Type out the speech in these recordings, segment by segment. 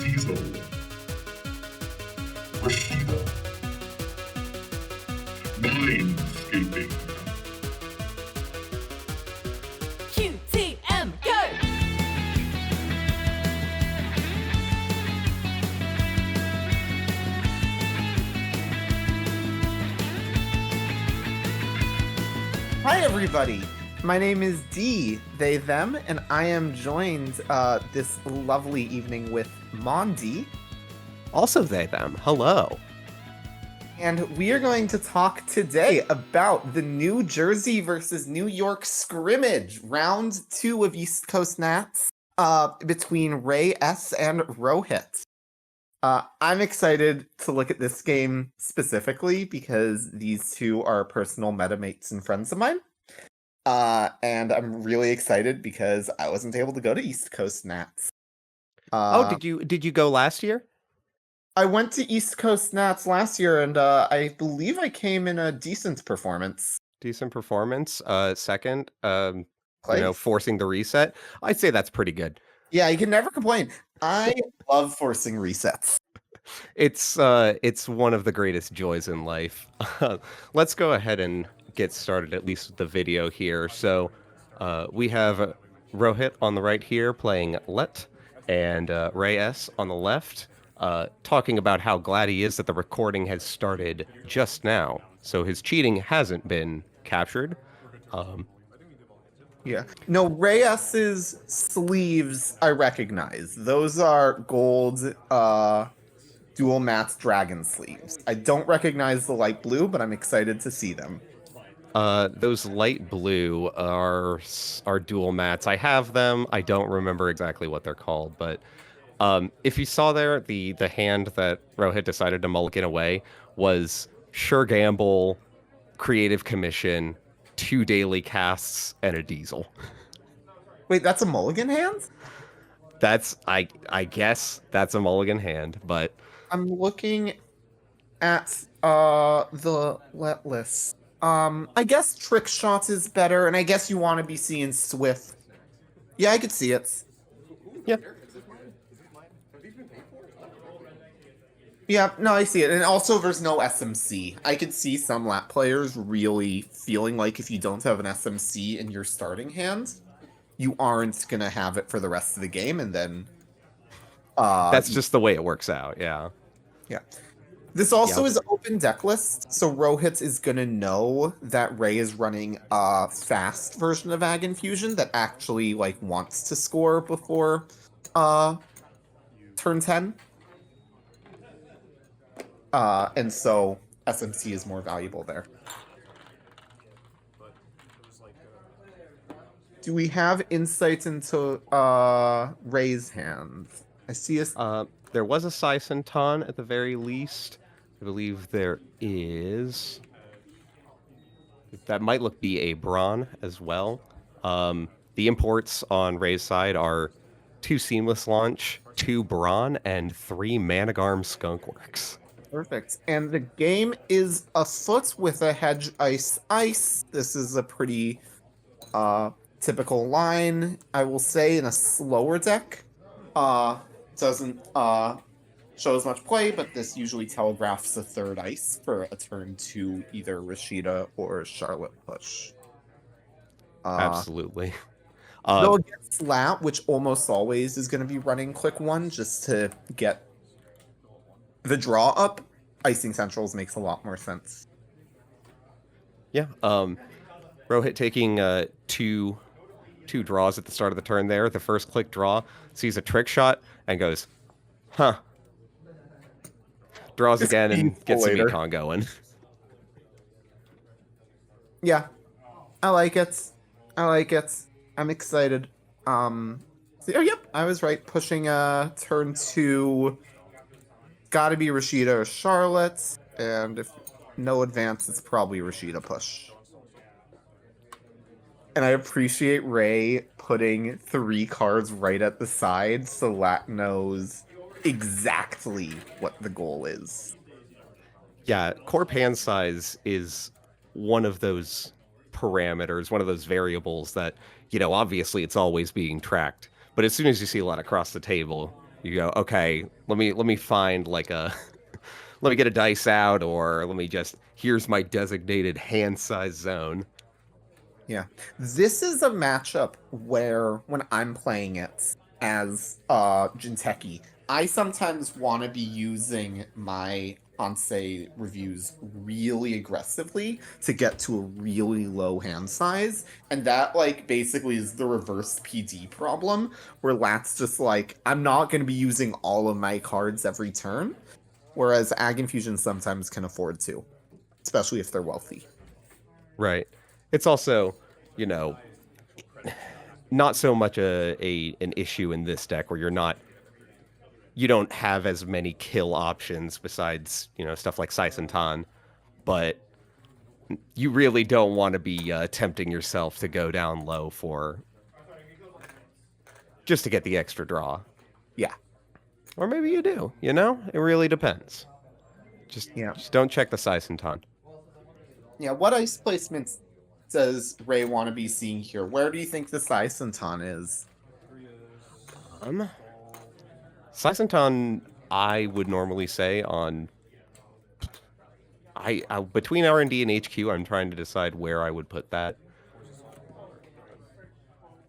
Diesel, Rashida, Mindscaping, QTM, go! Hi, everybody. My name is D, they, them, and I am joined this lovely evening with Mondi. Also they, them. Hello. And we are going to talk today about the New Jersey versus New York scrimmage, round 2 of East Coast Nats, between RayS and Rohit. I'm excited to look at this game specifically because these two are personal metamates and friends of mine. And I'm really excited because I wasn't able to go to East Coast Nats. Did you go last year? I went to East Coast Nats last year, and I believe I came in a decent performance. Decent performance. Second, Place? forcing the reset. I'd say that's pretty good. Yeah, you can never complain. I love forcing resets. It's one of the greatest joys in life. Let's go ahead and get started, at least with the video here. So we have Rohit on the right here playing Let, and RayS on the left talking about how glad he is that the recording has started just now. So his cheating hasn't been captured. Yeah. No, RayS's sleeves I recognize. Those are gold dual matte dragon sleeves. I don't recognize the light blue, but I'm excited to see them. Those light blue are dual mats. I have them. I don't remember exactly what they're called, but if you saw there, the hand that Rohit decided to mulligan away was Sure Gamble, Creative Commission, 2 daily casts, and a diesel. Wait, that's a mulligan hand? That's I guess that's a mulligan hand, but I'm looking at the let list. I guess trick shots is better, and I guess you want to be seeing Swift. Yeah, I could see it. yeah. Yeah, no, I see it. And also, there's no SMC. I could see some lap players really feeling like if you don't have an SMC in your starting hand, you aren't going to have it for the rest of the game, and then... That's just the way it works out, yeah. Yeah. This also is open deck list, so Rohit is going to know that Ray is running a fast version of AgInfusion that actually, wants to score before turn 10. And so SMC is more valuable there. Do we have insight into Ray's hands? I see a... There was a Saisenton at the very least. I believe there is. That might be a Brawn as well. The imports on Ray's side are 2 Seamless Launch, 2 Brawn, and 3 Managarm Skunkworks. Perfect. And the game is afoot with a Hedge Ice Ice. This is a pretty typical line, I will say, in a slower deck. Doesn't show as much play, but this usually telegraphs a 3rd ice for a turn to either Rashida or Charlotte push. Absolutely. Though against Lat, which almost always is going to be running Click 1 just to get the draw up, Icing Centrals makes a lot more sense. Yeah. Rohit taking 2 draws at the start of the turn there. The first click draw, sees a trick shot, and goes, huh. Draws again and gets some econ going. Yeah. I like it. I'm excited. Yep, I was right. Pushing turn 2. Gotta be Rashida or Charlotte. And if no advance, it's probably Rashida push. And I appreciate Ray putting 3 cards right at the side so Lat knows exactly what the goal is. Yeah, corp hand size is one of those parameters, one of those variables that, obviously it's always being tracked. But as soon as you see a lot across the table, You go, okay, let me find like a let me get a dice out, or let me just here's my designated hand size zone. Yeah. This is a matchup where when I'm playing it as Jinteki, I sometimes want to be using my Hansei reviews really aggressively to get to a really low hand size. And that like basically is the reverse PD problem, where Lat's just like, I'm not gonna be using all of my cards every turn. Whereas AgInfusion sometimes can afford to, especially if they're wealthy. Right. It's also, you know, not so much an issue in this deck where you don't have as many kill options besides, stuff like Saisentan, but you really don't want to be tempting yourself to go down low for just to get the extra draw. Yeah. Or maybe you do, It really depends. Just Yeah. just don't check the Saisentan. Yeah, what ice placements does Ray want to be seeing here? Where do you think the Saisentan is? Um, Saisentan, I would normally say on I between R&D and HQ, I'm trying to decide where I would put that.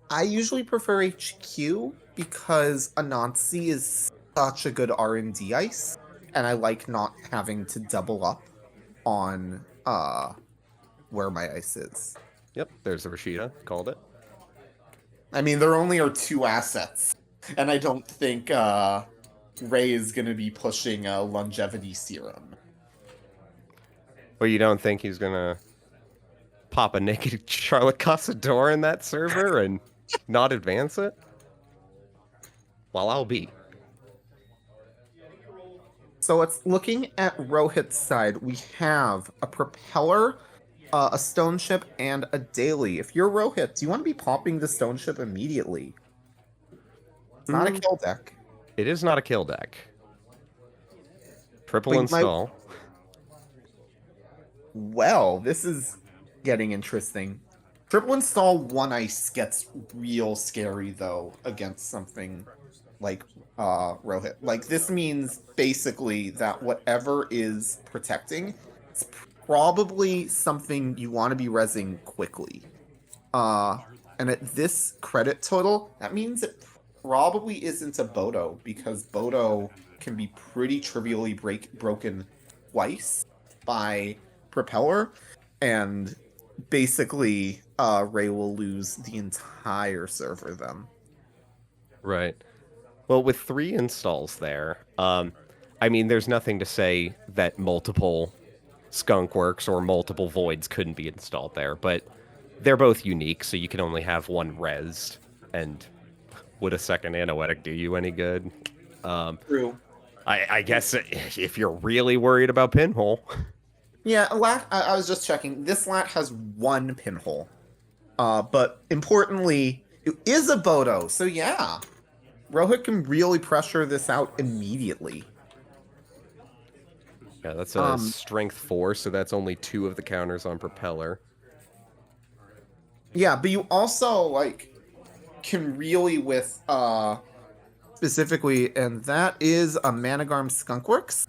I usually prefer HQ because Anansi is such a good R&D ice, and I like not having to double up on where my ice is. Yep, there's the Rashida. Called it. I mean, there only are two assets, and I don't think Ray is going to be pushing a longevity serum. But you don't think he's gonna pop a naked Charlotte Casador in that server and not advance it? Well, I'll be. So it's looking at Rohit's side. We have a propeller, a stone ship, and a daily. If you're Rohit, do you want to be popping the stone ship immediately? It's not a kill deck. It is not a kill deck. Triple But install. Well, this is getting interesting. Triple install one ice gets real scary though against something like Rohit. Like this means basically that whatever is protecting, it's probably something you want to be rezzing quickly. And at this credit total, that means it probably isn't a Bodo because Bodo can be pretty trivially broken twice by Propeller, and basically Ray will lose the entire server then. Right. Well, with 3 installs there, I mean, there's nothing to say that multiple Skunkworks or multiple Voids couldn't be installed there, but they're both unique, so you can only have one rezzed, and would a second Anoetic do you any good? True. I guess if you're really worried about Pinhole. Yeah, I was just checking. This lat has one pinhole. But importantly, it is a Bodo, so yeah. Rohit can really pressure this out immediately. Yeah, that's a strength 4, so that's only 2 of the counters on Propeller. Yeah, but you also like can really with specifically, and that is a Managarm Skunkworks.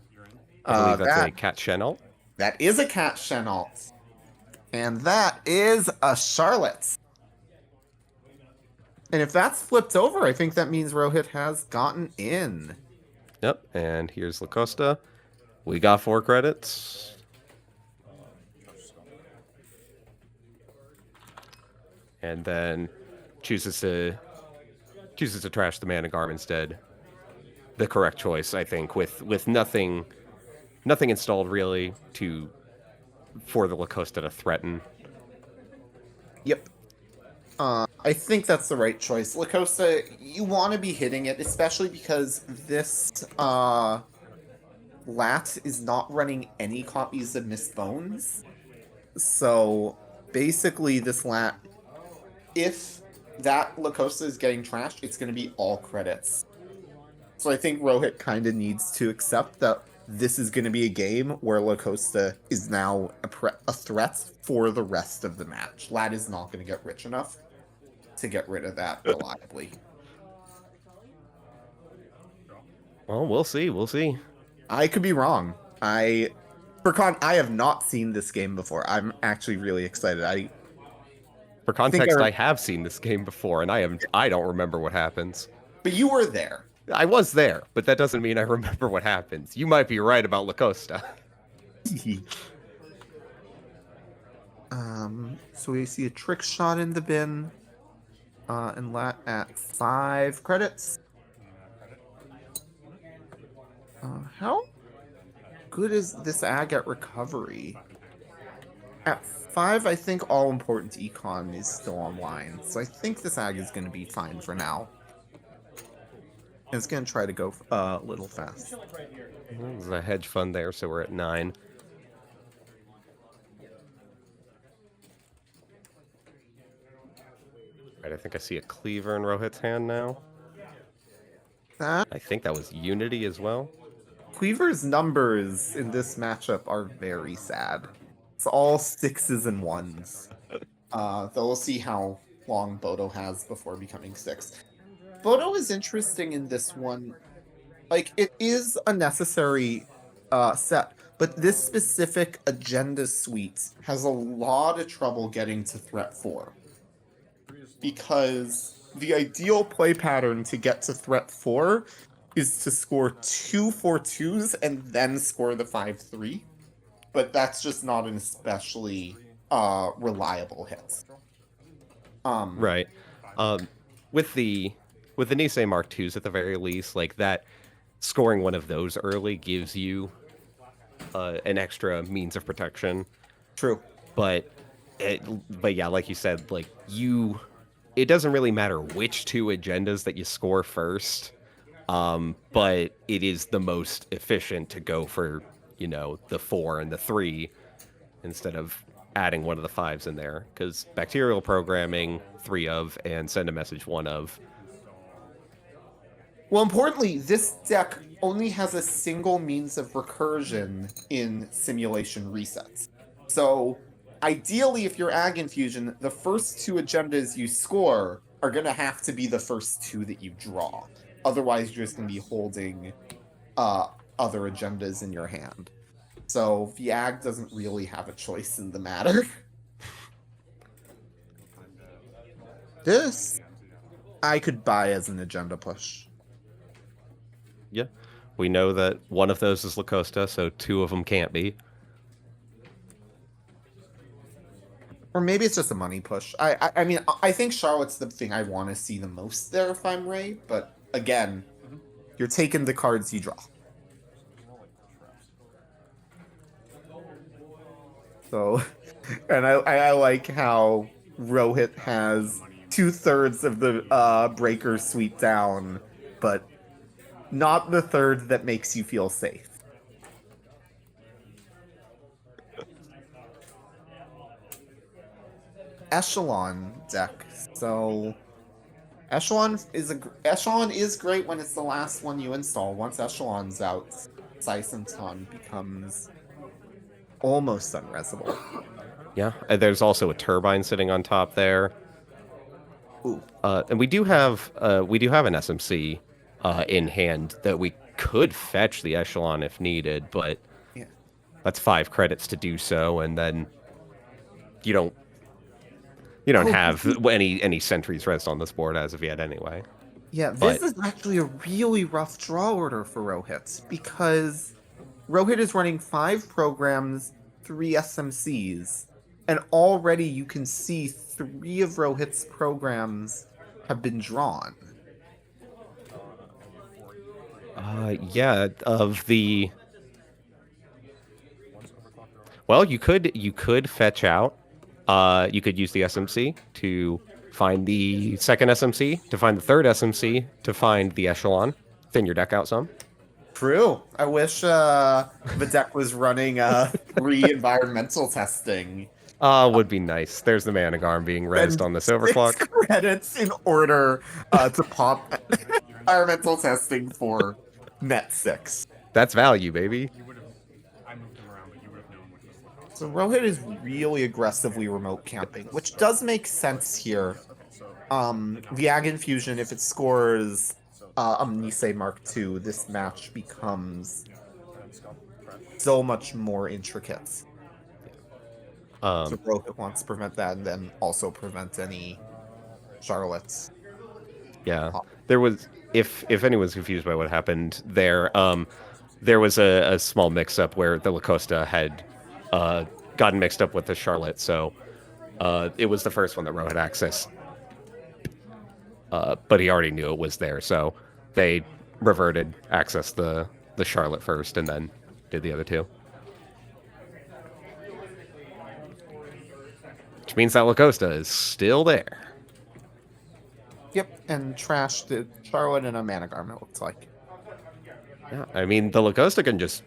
I believe that's a Cat Chenault. That is a Cat Chenault. And that is a Charlotte. And if that's flipped over, I think that means Rohit has gotten in. Yep, and here's Lacosta. We got 4 credits. And then chooses to trash the Managarm instead. The correct choice, I think, with nothing installed really for the Lacosta to threaten. Yep. I think that's the right choice. Lacosta, you want to be hitting it, especially because this Lat is not running any copies of Miss Bones. So basically this Lat, if that Lacosta is getting trashed, it's going to be all credits. So I think Rohit kind of needs to accept that this is going to be a game where Lacosta is now a threat for the rest of the match. Lat is not going to get rich enough to get rid of that reliably. Well, we'll see. We'll see. I could be wrong. I have not seen this game before. I'm actually really excited. For think context, I have seen this game before, and I don't remember what happens. but you were there. I was there, but that doesn't mean I remember what happens. You might be right about La Costa. So we see a trick shot in the bin, and at 5 credits. How good is this ag at recovery? At 5, I think all important econ is still online, so I think this ag is going to be fine for now. And it's going to try to go a little fast. There's a hedge fund there, so we're at 9. Right, I think I see a cleaver in Rohit's hand now. That I think that was Unity as well. Cleaver's numbers in this matchup are very sad. It's all 6s and 1s. Though we'll see how long Bodo has before becoming 6. Bodo is interesting in this one. Like, it is a necessary set, but this specific agenda suite has a lot of trouble getting to threat 4. Because the ideal play pattern to get to threat 4 is to score 2 4-2s and then score the 5-3. But that's just not an especially reliable hit. Right. With the Nisei Mark IIs at the very least, like that, scoring one of those early gives you an extra means of protection. True. But yeah, like you said, like it doesn't really matter which 2 agendas that you score first. But it is the most efficient to go for, the 4 and the 3 instead of adding one of the 5s in there, because bacterial programming 3 of and send a message 1 of. Well, importantly, this deck only has a single means of recursion in simulation resets. So ideally, if you're AgInfusion, the first 2 agendas you score are going to have to be the first 2 that you draw. Otherwise, you're just going to be holding other agendas in your hand. So the ag doesn't really have a choice in the matter. This, I could buy as an agenda push. Yeah. We know that one of those is La Costa, so 2 of them can't be. Or maybe it's just a money push. I mean, I think Charlotte's the thing I want to see the most there if I'm Ray, but again, you're taking the cards you draw. So, and I like how Rohit has 2/3 of the breaker suite down, but not the third that makes you feel safe. Echelon deck. So Echelon is great when it's the last one you install. Once Echelon's out, Seisenton becomes almost unresable. Yeah, there's also a turbine sitting on top there. Ooh. And we do have an SMC in hand that we could fetch the Echelon if needed, but Yeah. that's 5 credits to do so, and then you don't have any sentries rest on this board as of yet anyway. Yeah, this is actually a really rough draw order for Rohit, because Rohit is running 5 programs, 3 SMCs, and already you can see 3 of Rohit's programs have been drawn. Yeah, of the... Well, you could fetch out. You could use the SMC to find the second SMC, to find the third SMC, to find the Echelon. Thin your deck out some. True. I wish the deck was running 3 environmental testing. Would be nice. There's the Managarm being rezzed on this overclock. 6 credits in order to pop environmental testing for net 6. That's value, baby. So Rohit is really aggressively remote camping, which does make sense here. The AgInfusion, if it scores Nisei Mark II, this match becomes so much more intricate. So Rohit wants to prevent that, and then also prevent any Charlottes. Yeah, there was. If anyone's confused by what happened there was a small mix-up where the Lacosta had gotten mixed up with the Charlotte, so it was the first one that Rohit accessed, but he already knew it was there, so they reverted, accessed the Charlotte first, and then did the other two. Which means that Lacosta is still there. Yep, and trashed the Charlotte in a mana garment, looks like. Yeah, I mean, the Lacosta can just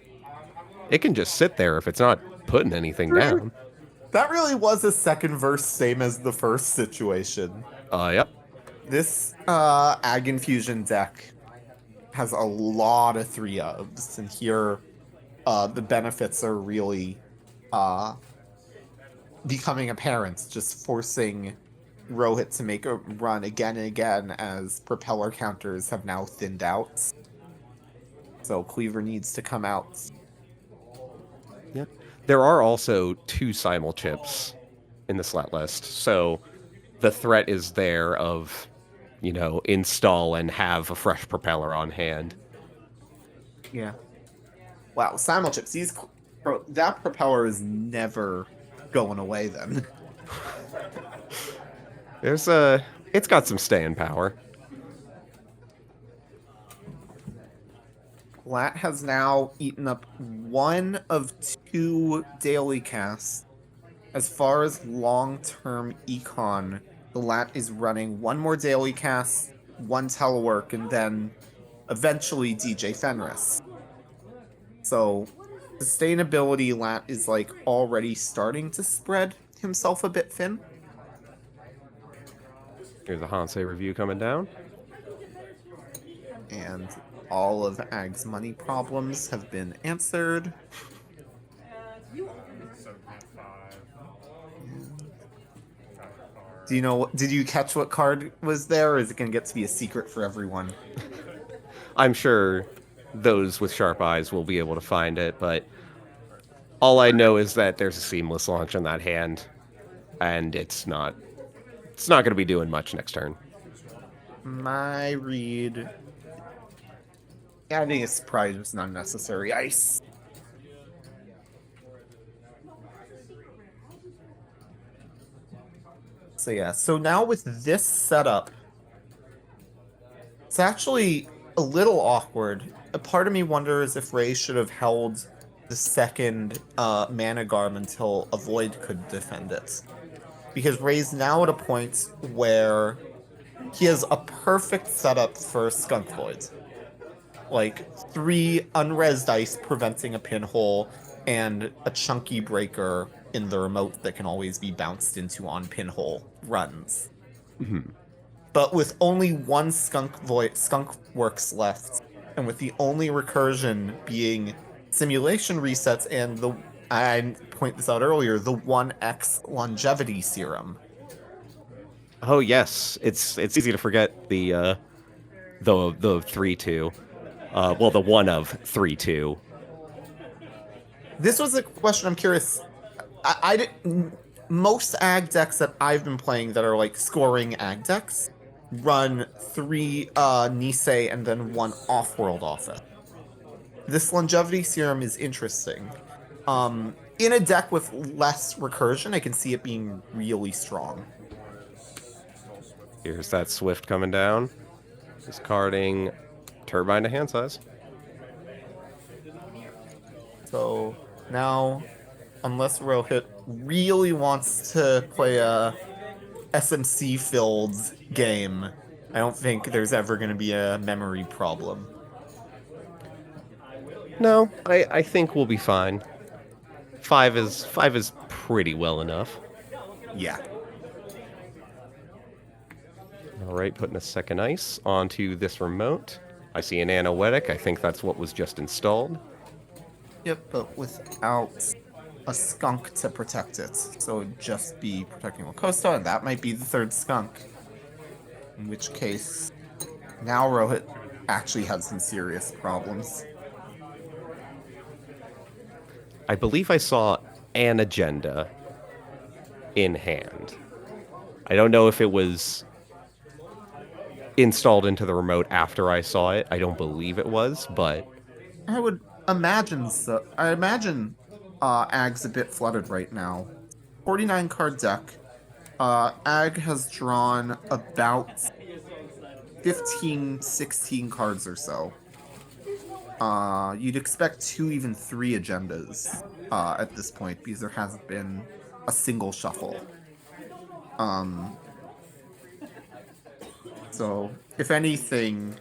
sit there if it's not putting anything down. That really was a second verse, same as the first situation. Yep. This AgInfusion deck has a lot of 3-ofs, and here the benefits are really becoming apparent, just forcing Rohit to make a run again and again as propeller counters have now thinned out. So Cleaver needs to come out. Yeah. There are also 2 simul chips in the slot list, so the threat is there of, install and have a fresh propeller on hand. Yeah. Wow, simul chips. Bro, that propeller is never going away then. It's got some staying power. Lat has now eaten up 1 of 2 daily casts. As far as long-term econ, the Lat is running 1 more daily cast, 1 telework, and then eventually DJ Fenris. So sustainability, Lat is like already starting to spread himself a bit thin. Here's the Hansei review coming down. And all of Ag's money problems have been answered. Did you catch what card was there, or is it going to get to be a secret for everyone? I'm sure those with sharp eyes will be able to find it, but all I know is that there's a seamless launch on that hand, and it's not going to be doing much next turn. My read... Adding a surprise was not necessary. Ice. So yeah, so now with this setup, it's actually a little awkward. A part of me wonders if RayS should have held the second mana garb until a Void could defend it. Because RayS now at a point where he has a perfect setup for Skunk Void. Like 3 unrezzed ice preventing a pinhole, and a chunky breaker in the remote that can always be bounced into on pinhole runs. Mm-hmm. But with only 1 skunk works left, and with the only recursion being simulation resets and I point this out earlier, the 1x longevity serum. Oh yes, it's easy to forget the 3/2. Well, the 1 of 3/2. This was a question I'm curious. I didn't. Most ag decks that I've been playing that are like scoring ag decks run 3 Nisei and then 1 off-world office. This longevity serum is interesting. In a deck with less recursion, I can see it being really strong. Here's that Swift coming down. Discarding Turbine to hand size. So now, unless Rohit really wants to play a SMC-filled game, I don't think there's ever going to be a memory problem. No, I think we'll be fine. 5 is pretty well enough. Yeah. All right, putting a second ice onto this remote. I see an Anoetic. I think that's what was just installed. Yep, but without a skunk to protect it. So it'd just be protecting Lacosta, and that might be the 3rd skunk. In which case, now Rohit actually had some serious problems. I believe I saw an agenda in hand. I don't know if it was installed into the remote after I saw it. I don't believe it was, but I would imagine so. I imagine Ag's a bit flooded right now. 49 card deck. Ag has drawn about 15, 16 cards or so. You'd expect 2, even 3 agendas at this point because there hasn't been a single shuffle. So if anything,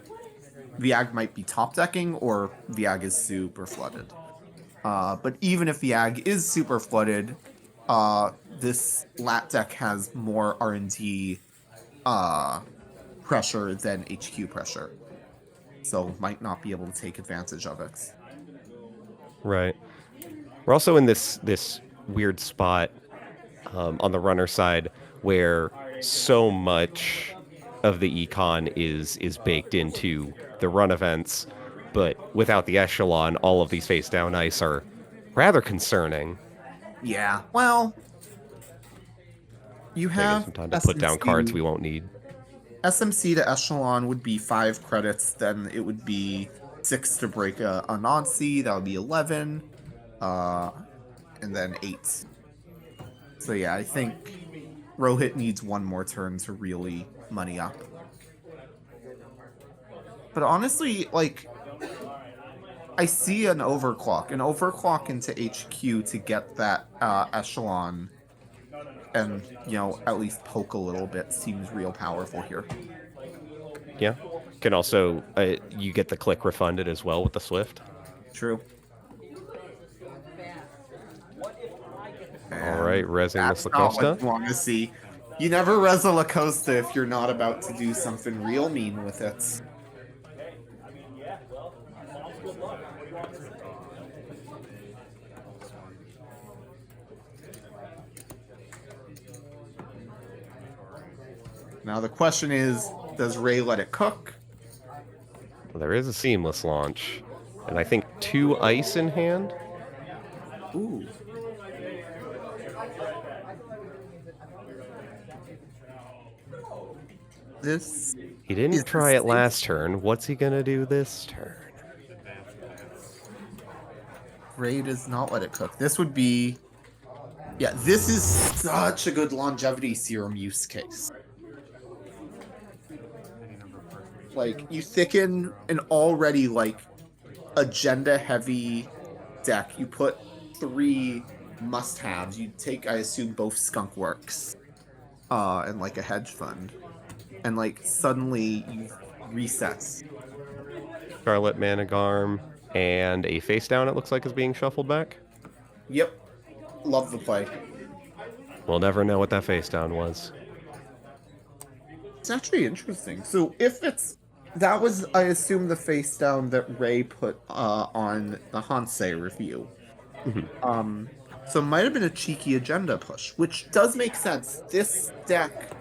the Ag might be top decking or the Ag is super flooded. But even if the Ag is super flooded, this lat deck has more RNG pressure than HQ pressure. So might not be able to take advantage of it. right. We're also in this weird spot on the runner side where so much of the econ is baked into the run events, but without the echelon, all of these face down ice are rather concerning. Yeah, well, you Taking have some time to put down cards we won't need. SMC to Echelon would be 5 credits, then it would be 6 to break a non-C, that would be 11, and then 8. So yeah, I think Rohit needs one more turn to really money up. But honestly, like, I see an overclock into HQ to get that Echelon and, at least poke a little bit seems real powerful here. Yeah. Can also, you get the click refunded as well with the Swift. True. All right, resing That's this not Lacosta. what you want to see. You never res a Lacosta if you're not about to do something real mean with it. Now the question is, does Ray let it cook? Well, there is a seamless launch, and I think 2 ice in hand. Ooh. This He didn't is try it the last turn. What's he gonna do this turn? Ray does not let it cook. This would be... Yeah, this is such a good longevity serum use case. Like, you thicken an already, like, agenda-heavy deck. You put 3 must-haves. You take, I assume, both Skunk Works and, like, a hedge fund. And, like, suddenly you resets. Scarlet Managarm and a face down, it looks like, is being shuffled back. Yep. Love the play. We'll never know what that face down was. It's actually interesting. So if it's... That was, I assume, the face down that Ray put on the Hansei review. So it might have been a cheeky agenda push, which does make sense. This deck,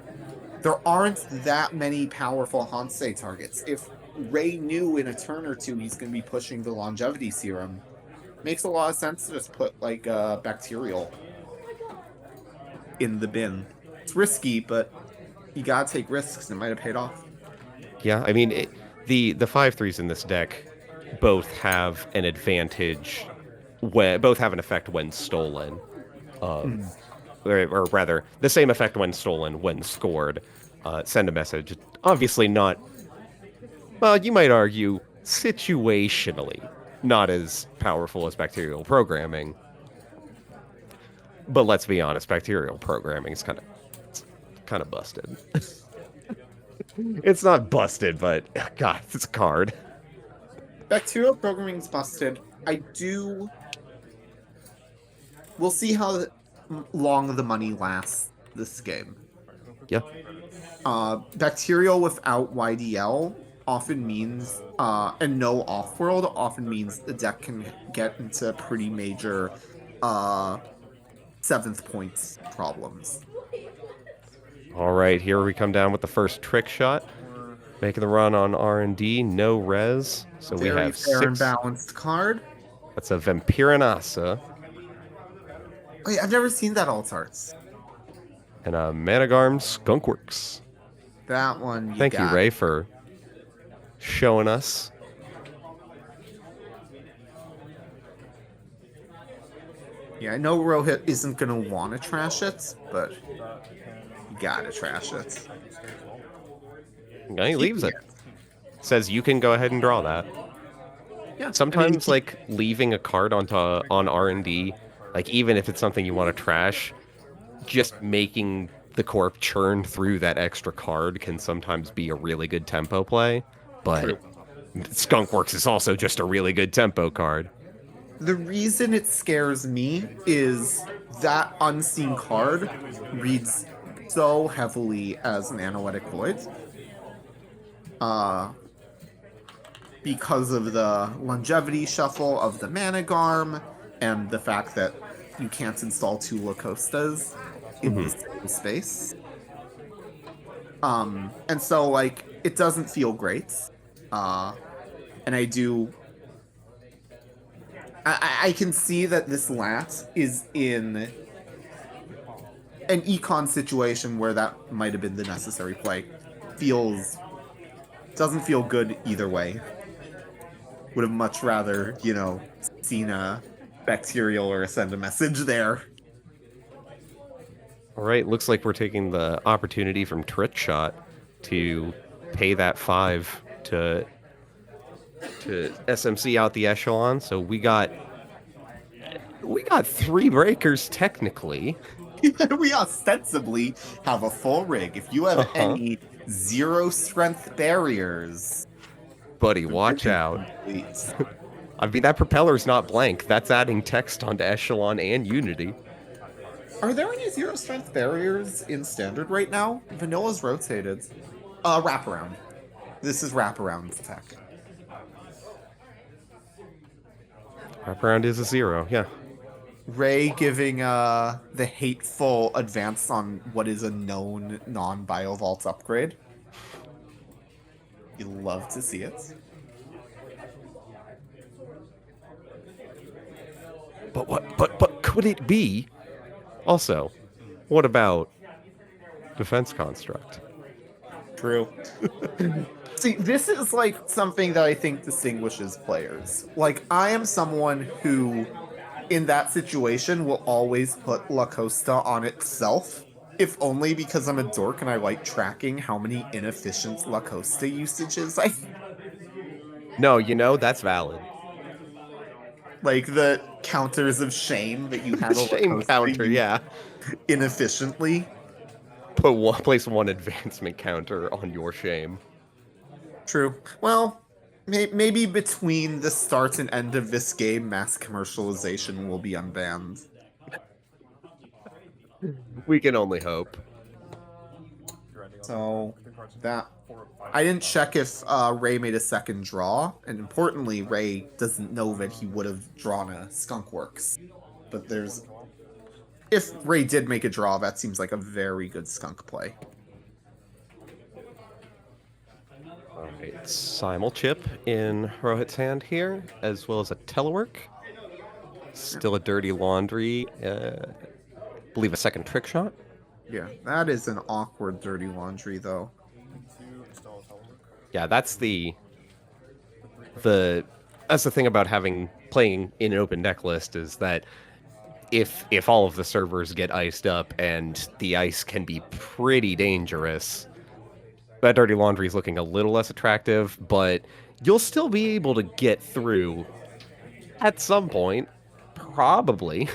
there aren't that many powerful Hansei targets. If Ray knew in a turn or 2 he's going to be pushing the longevity serum, makes a lot of sense to just put, like, Bacterial in the bin. It's risky, but you gotta take risks, and it might have paid off. Yeah, I mean, the 5/3s in this deck both have an advantage, both have an effect when stolen. Or rather, the same effect when stolen, when scored. Send a message. Obviously not, well, you might argue, situationally, not as powerful as bacterial programming. But let's be honest, bacterial programming is kind of busted. It's not busted, but God, it's a card. Bacterial programming's busted. We'll see how long the money lasts this game. Yeah. Bacterial without YDL often means, and no off-world often means the deck can get into pretty major 7th points problems. All right, here we come down with the first trick shot. Making the run on R&D, no res. So we Very have fair and 6. balanced card. That's a Vampirinasa Oh, yeah, I've never seen that alt arts. and a Managarm Skunkworks. That one you Thank you, got. Ray, for showing us. Yeah, I know Rohit isn't gonna want to trash it, but you gotta trash it. Yeah, he leaves it. Says you can go ahead and draw that. Yeah, Sometimes, like, leaving a card on R&D, like, even if it's something you want to trash, just making the corp churn through that extra card can sometimes be a really good tempo play. But True. Skunkworks is also just a really good tempo card. The reason it scares me is that unseen card reads so heavily as an analytic void. Because of the longevity shuffle of the Managarm and the fact that you can't install 2 Lacostas in the same space. And so, like, it doesn't feel great. And I can see that this lat is in an econ situation where that might have been the necessary play. Doesn't feel good either way. Would have much rather, seen a bacterial or a send a message there. All right, looks like we're taking the opportunity from Trick Shot to pay that 5 to SMC out the echelon. So we got 3 breakers technically. We ostensibly have a full rig. If you have any 0 strength barriers, Buddy, watch out. please. I mean, that propeller's not blank. That's adding text onto Echelon and Unity. Are there any 0 strength barriers in standard right now? Vanilla's rotated. Wraparound. This is wraparound tech. Wraparound is a 0, yeah. Ray giving the hateful advance on what is a known non-Biovault upgrade. You love to see it. But could it be? Also, what about Defense Construct? True. See, this is like something that I think distinguishes players. Like, I am someone who, in that situation, will always put La Costa on itself, if only because I'm a dork and I like tracking how many inefficient La Costa usages I... No, that's valid. Like the counters of shame that you have a La Shame Costa counter, use yeah. inefficiently. Place 1 advancement counter on your shame. True. Well, maybe between the start and end of this game, mass commercialization will be unbanned. We can only hope. So, that... I didn't check if Ray made a second draw, and importantly, Ray doesn't know that he would have drawn a Skunkworks. But there's... If Ray did make a draw, that seems like a very good skunk play. Alright, Simul Chip in Rohit's hand here, as well as a Telework. Still a Dirty Laundry. Believe a second Trick Shot. Yeah, that is an awkward Dirty Laundry, though. Yeah, that's the thing about playing in an open deck list is that if all of the servers get iced up, and the ice can be pretty dangerous, that Dirty Laundry is looking a little less attractive, but you'll still be able to get through at some point, probably.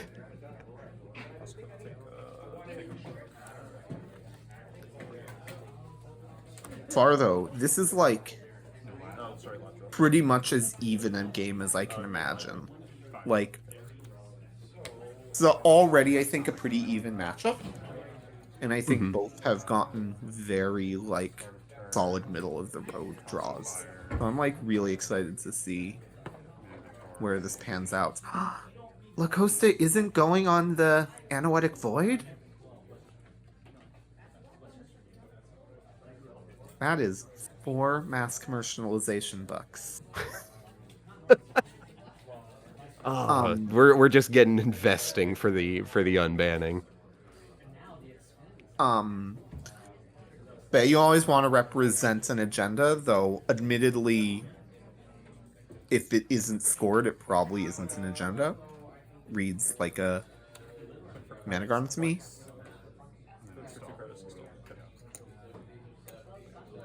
Far though, this is like pretty much as even a game as I can imagine. Like, so already I think a pretty even matchup, and I think both have gotten very like solid middle of the road draws. So I'm like really excited to see where this pans out. La Costa isn't going on the Anoetic Void? That is 4 mass commercialization bucks. We're just getting investing for the unbanning. But you always want to represent an agenda, though admittedly, if it isn't scored, it probably isn't an agenda. Reads like a managram to me.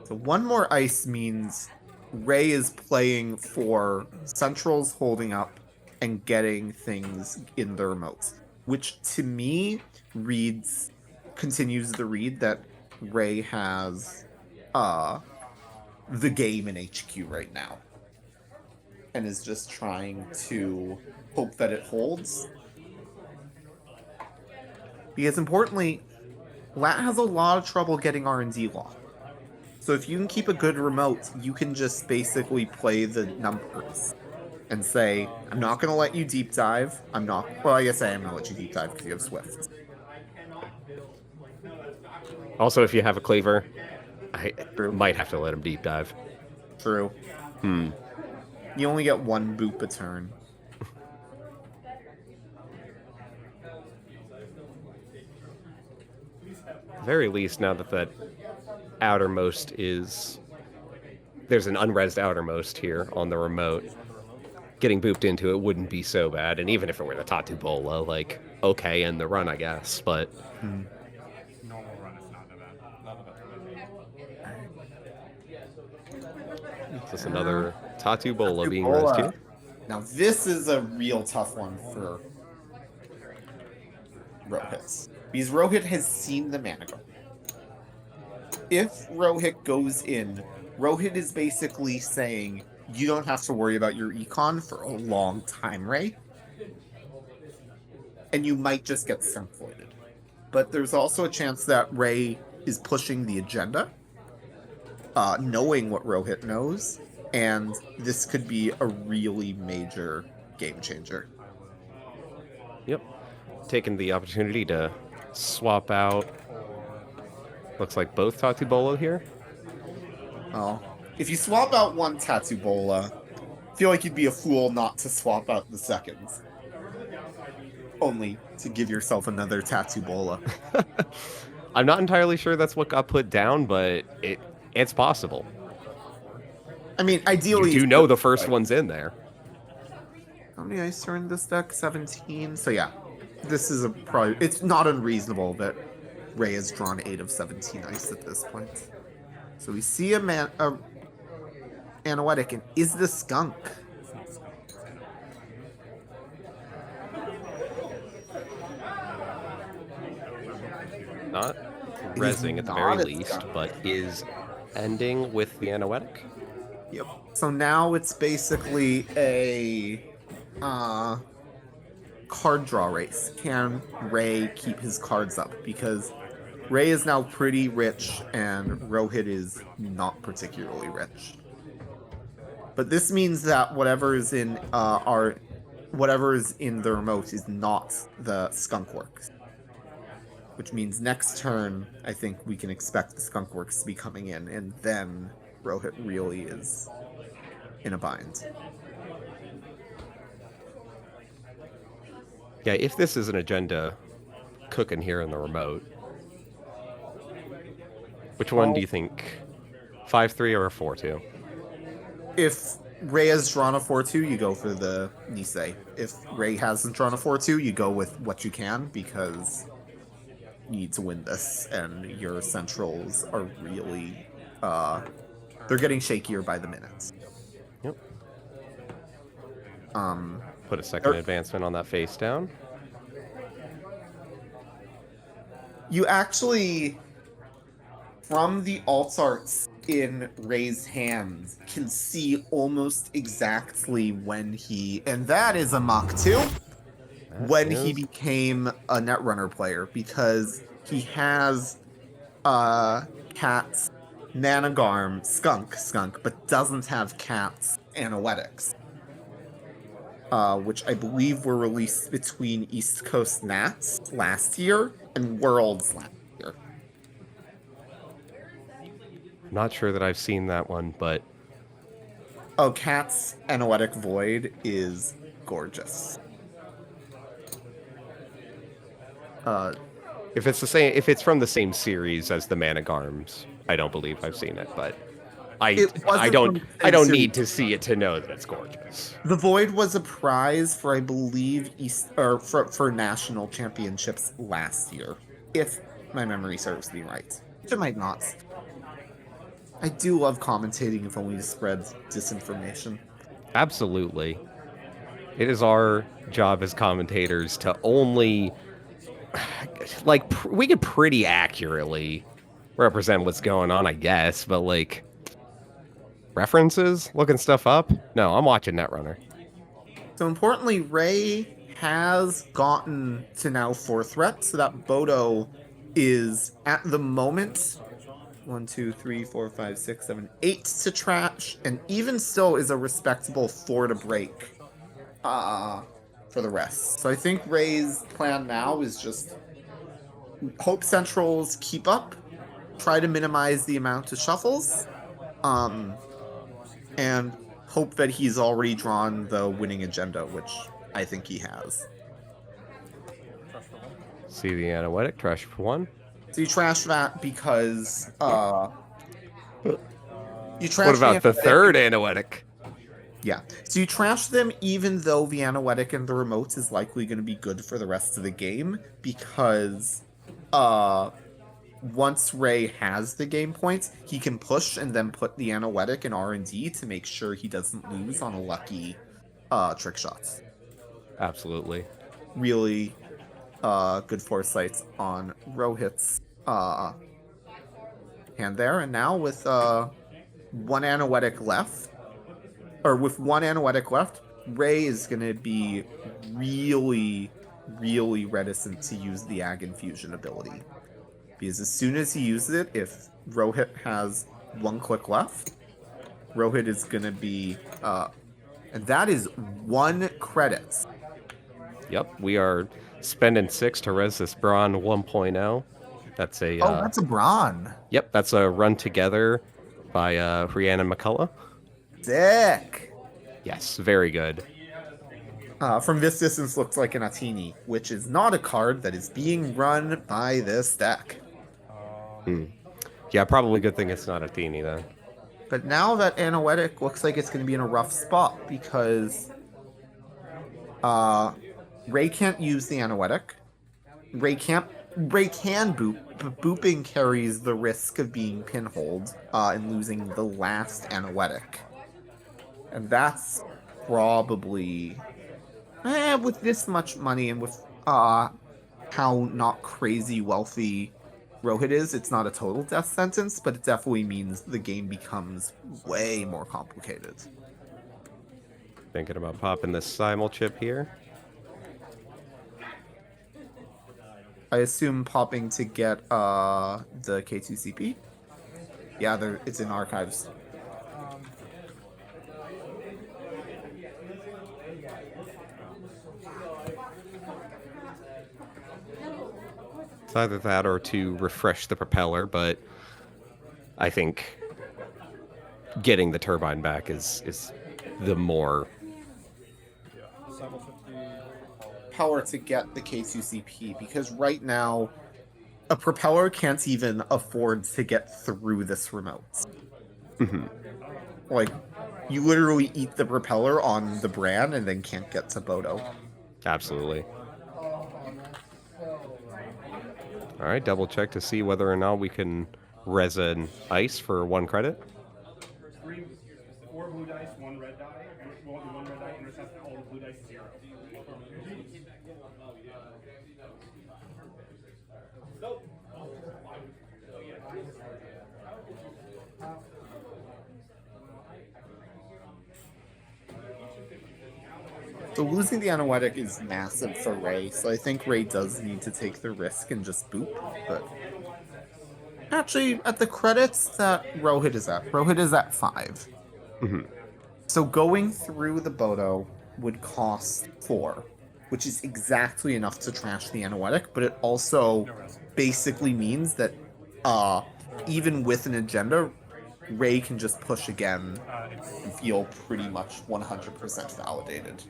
So 1 more ice means Ray is playing for centrals holding up and getting things in the remotes, which to me continues the read that Ray has the game in HQ right now and is just trying to hope that it holds. Because importantly, Lat has a lot of trouble getting R&D locked. So if you can keep a good remote, you can just basically play the numbers and say, I'm not going to let you deep dive. Well, I guess I am going to let you deep dive because you have Swift. Also, if you have a cleaver, I might have to let him deep dive. True. You only get 1 boop a turn. At the very least, now that outermost is... There's an unresed outermost here on the remote. Getting booped into it wouldn't be so bad, and even if it were the Tatu Bola, like, okay, in the run, I guess, but... Normal run is not bad. Is this another Tatu Bola being resed here? Now this is a real tough one for Rohit. Because Rohit has seen the Managar. If Rohit goes in, Rohit is basically saying, you don't have to worry about your econ for a long time, right? And you might just get circulated. But there's also a chance that Ray is pushing the agenda, knowing what Rohit knows, and this could be a really major game changer. Yep. Taking the opportunity to swap out... Looks like both Tatu Bola here. Oh. If you swap out 1 Tatu Bola, I feel like you'd be a fool not to swap out the seconds. Only to give yourself another Tatu Bola. I'm not entirely sure that's what got put down, but it's possible. I mean, ideally... You do know the first one's in there. How many ice are in this deck? 17? So yeah, this is probably... It's not unreasonable that Ray has drawn 8 of 17 ice at this point. So we see a Anoetic, and is the skunk? Not resing at the very least, but is ending with the Anoetic. Yep. So now it's basically a card draw race. Can Ray keep his cards up? Because Ray is now pretty rich, and Rohit is not particularly rich. But this means that whatever is in the remote is not the Skunkworks. Which means next turn, I think we can expect the Skunkworks to be coming in, and then Rohit really is in a bind. Yeah, if this is an agenda cooking here in the remote, which one do you think? 5-3 or a 4-2? If Ray has drawn a 4-2, you go for the Nisei. If Ray hasn't drawn a 4-2, you go with what you can, because you need to win this, and your centrals are really... they're getting shakier by the minute. Yep. Put a second advancement on that face down. You actually, from the alt arts in Ray's hands, can see almost exactly when he, and that is a Mach 2, when he became a Netrunner player, because he has Cat's Nanogarm skunk, but doesn't have Cat's Anoetics. Which I believe were released between East Coast Nats last year and Worlds last year. Not sure that I've seen that one, but Oh, Cat's Anoetic Void is gorgeous. if it's from the same series as the Managarms, I don't believe I've seen it, but It I wasn't don't from the same need to series. see it to know that it's gorgeous. The Void was a prize for, I believe, for national championships last year, if my memory serves me right. Which it might not. I do love commentating, if only to spread disinformation. Absolutely. It is our job as commentators to only we could pretty accurately represent what's going on, I guess, but like references, looking stuff up. No, I'm watching Netrunner. So importantly, Ray has gotten to now 4 threats, so that Bodo is at the moment 1, 2, 3, 4, 5, 6, 7, 8 to trash, and even still is a respectable 4 to break for the rest. So I think Ray's plan now is just hope Centrals keep up, try to minimize the amount of shuffles, and hope that he's already drawn the winning agenda, which I think he has. See the Anoetic, trash for 1. So you trash that because you trash What about the Anoetic. third Anoetic? Yeah. So you trash them even though the Anoetic and the remote is likely going to be good for the rest of the game, because once Ray has the game points, he can push and then put the Anoetic in R&D to make sure he doesn't lose on a lucky trick shots. Absolutely. Really good foresight on Rohit's hand there. And now with one Anoetic left, Ray is going to be really, really reticent to use the AgInfusion ability. Because as soon as he uses it, if Rohit has 1 click left, Rohit is going to be... and that is 1 credit. Yep, we are spending 6 to res this Brawn 1.0. That's a... Oh, that's a Brawn. Yep, that's a Run Together by Rhiannon McCullough. Sick! Yes, very good. From this distance looks like an Atini, which is not a card that is being run by this deck. Yeah, probably good thing it's not Athene then. But now that Anoetic looks like it's going to be in a rough spot because Ray can't use the Anoetic. Ray can boop, but booping carries the risk of being pinholed and losing the last Anoetic. And that's probably... with this much money and with how not crazy wealthy Rohit is, it's not a total death sentence, but it definitely means the game becomes way more complicated. Thinking about popping this simul chip here. I assume popping to get the K2CP? Yeah, it's in archives. It's either that or to refresh the propeller, but I think getting the turbine back is the more... Power to get the K2CP, because right now a propeller can't even afford to get through this remote. Like, you literally eat the propeller on the Bran and then can't get to Bodo. Absolutely. Alright, double check to see whether or not we can resin ice for 1 credit. 4 blue dice, 1 red die. 1 red die intercepts all the blue dice 0. So losing the Anoetic is massive for Ray, so I think Ray does need to take the risk and just boop, but... Actually, at the credits that Rohit is at 5. So going through the Bodo would cost 4, which is exactly enough to trash the Anoetic, but it also basically means that even with an agenda, Ray can just push again and feel pretty much 100% validated.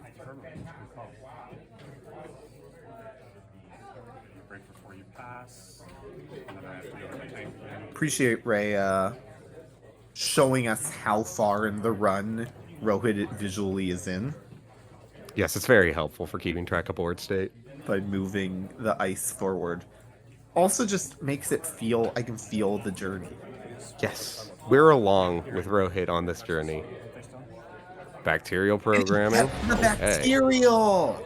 Break before you pass. And then I have to go to my tank. Appreciate Ray showing us how far in the run Rohit visually is in Yes, it's very helpful for keeping track of board state. by moving the ice forward. Also just makes it feel, I can feel the journey. Yes, we're along with Rohit on this journey. Bacterial programming. The Okay. bacterial!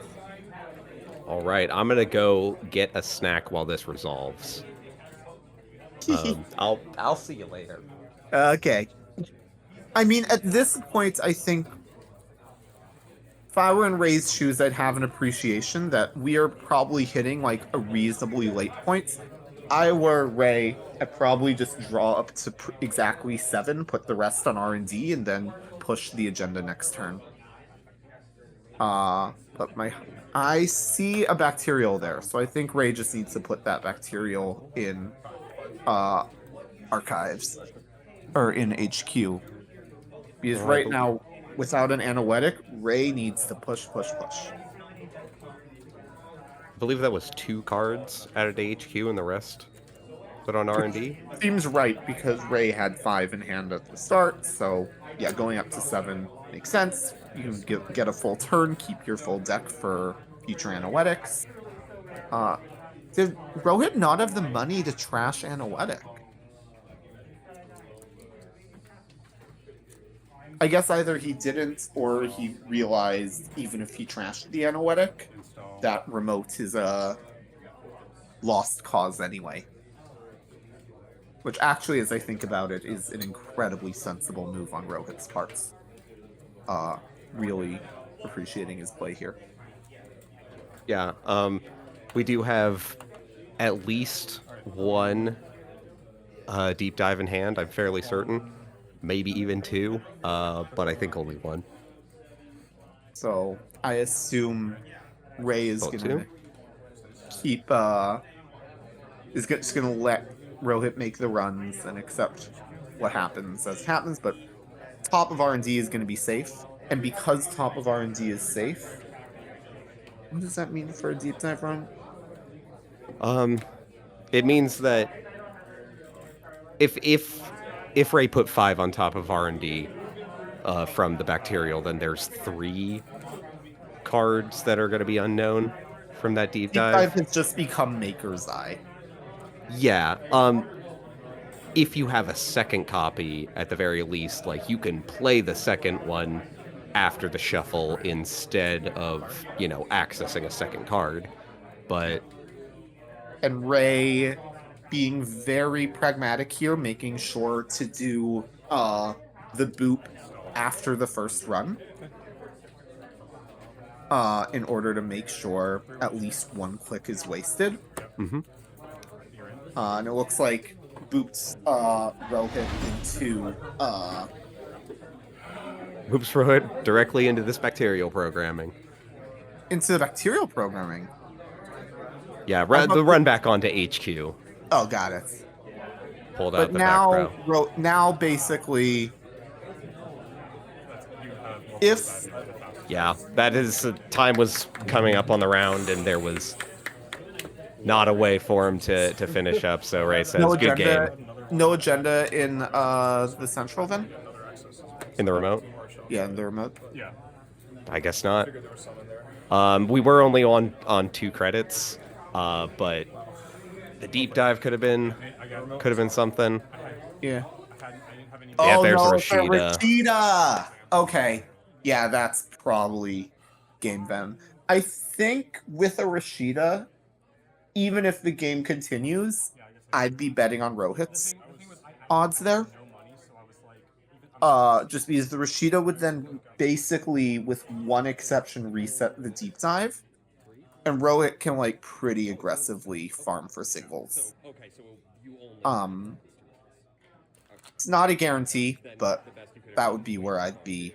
All right, I'm gonna go get a snack while this resolves. I'll see you later. Okay. I mean, at this point, I think if I were in Ray's shoes, I'd have an appreciation that we are probably hitting like a reasonably late point. I were Ray, I'd probably just draw up to exactly 7, put the rest on R&D, and then push the agenda next turn. But I see a bacterial there, so I think Ray just needs to put that bacterial in archives or in HQ. Because right now, without an anoetic, Ray needs to push. I believe that was 2 cards added to HQ and the rest put on R&D. Seems right because Ray had 5 in hand at the start, so yeah, going up to 7 makes sense. You can get a full turn, keep your full deck for future anoetics. Did Rohit not have the money to trash anoetic? I guess either he didn't or he realized even if he trashed the anoetic, that remote is a lost cause anyway. Which actually, as I think about it, is an incredibly sensible move on Rohit's parts. Really appreciating his play here. Yeah, we do have at least 1 deep dive in hand, I'm fairly certain. Maybe even 2, but I think only 1. So I assume Ray is Oh, gonna 2? keep just gonna let Rohit make the runs and accept what happens as it happens, but top of R&D is gonna be safe. And because top of R&D is safe, what does that mean for a deep dive run? It means that if Ray put 5 on top of R&D from the bacterial, then there's 3 cards that are going to be unknown from that deep dive. Deep dive has just become Maker's Eye. Yeah. If you have a second copy, at the very least, like you can play the second one after the shuffle instead of, accessing a second card. But And Ray being very pragmatic here, making sure to do the boop after the first run. In order to make sure at least 1 click is wasted. Mm-hmm. And it looks like boops Rohit into Oops, Rohit, directly into this bacterial programming. the bacterial programming. Yeah, the run back onto HQ. Oh, got it. Pulled out But the back row. now basically, if Yeah, that is time was coming up on the round, and there was not a way for him to finish up. So Ray says, no "Good agenda, game." no agenda in the central then. In the remote? Yeah, in the remote. Yeah. I guess not. We were only on 2 credits, but the deep dive could have been something. Yeah. Yeah, Oh there's no, Rashida. Rashida. Okay. Yeah, that's probably game then. I think with a Rashida, even if the game continues, I'd be betting on Rohit's odds there. Just because the Rashida would then basically, with one exception, reset the deep dive. And Rohit can like pretty aggressively farm for singles. It's not a guarantee, but that would be where I'd be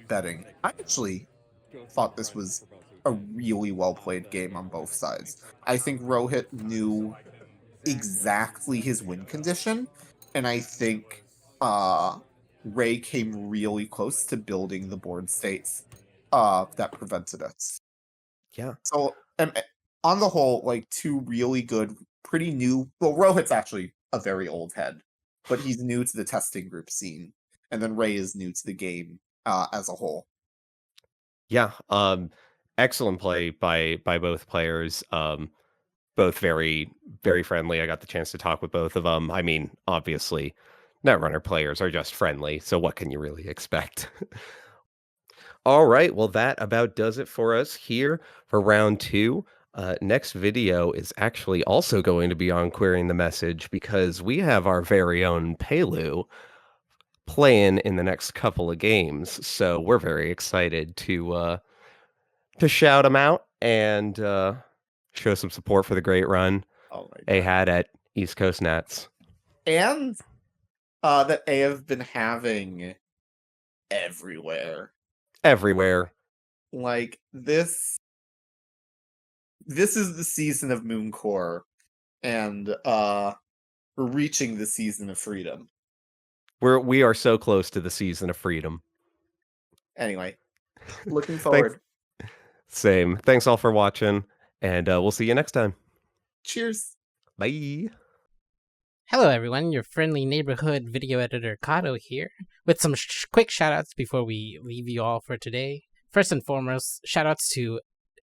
betting. I actually thought this was a really well played game on both sides. I think Rohit knew exactly his win condition, and I think Ray came really close to building the board states that prevented us. Yeah. So, on the whole, like, two really good, pretty new. Well, Rohit's actually a very old head, but he's new to the testing group scene, and then Ray is new to the game as a whole. Yeah. Excellent play by both players. Both very, very friendly. I got the chance to talk with both of them. I mean, obviously, Netrunner players are just friendly, so what can you really expect? All right, well, that about does it for us here for round two. Next video is actually also going to be on querying the message because we have our very own Paillu playing in the next couple of games. So we're very excited to shout him out and show some support for the great run Oh my they god! had at East Coast Nats. And that they have been having everywhere. Everywhere. Like, this is the season of Mooncore, and we're reaching the season of freedom. We are so close to the season of freedom. Anyway, looking forward. Same. Thanks all for watching, and we'll see you next time. Cheers. Bye. Hello everyone, your friendly neighborhood video editor Kato here, with some quick shoutouts before we leave you all for today. First and foremost, shoutouts to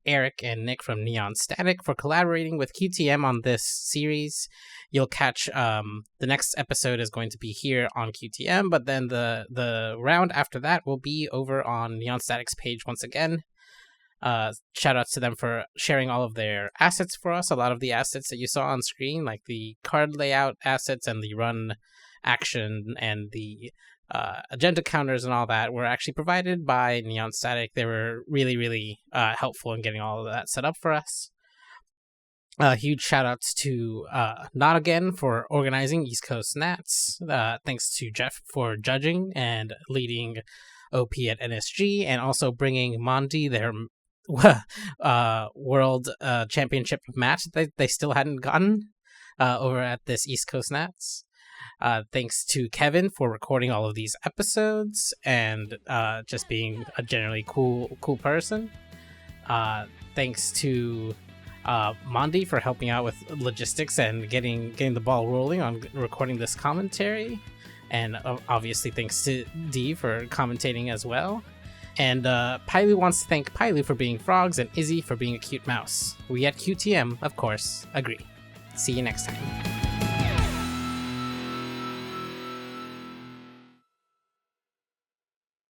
Eric and Nick from Neon Static for collaborating with QTM on this series. You'll catch the next episode is going to be here on QTM, but then the round after that will be over on Neon Static's page once again. Shout outs to them for sharing all of their assets for us. A lot of the assets that you saw on screen, like the card layout assets and the run action and the agenda counters and all that, were actually provided by Neon Static. They were really, really helpful in getting all of that set up for us. Huge shout outs to Not Again for organizing East Coast Nats. Thanks to Jeff for judging and leading OP at NSG, and also bringing Monty their world championship match that they still hadn't gotten over at this East Coast Nats. Thanks to Kevin for recording all of these episodes and just being a generally cool person. Thanks to Mondi for helping out with logistics and getting the ball rolling on recording this commentary. And obviously thanks to Dee for commentating as well. And Paillu wants to thank Paillu for being frogs and Izzy for being a cute mouse. We at QTM, of course, agree. See you next time.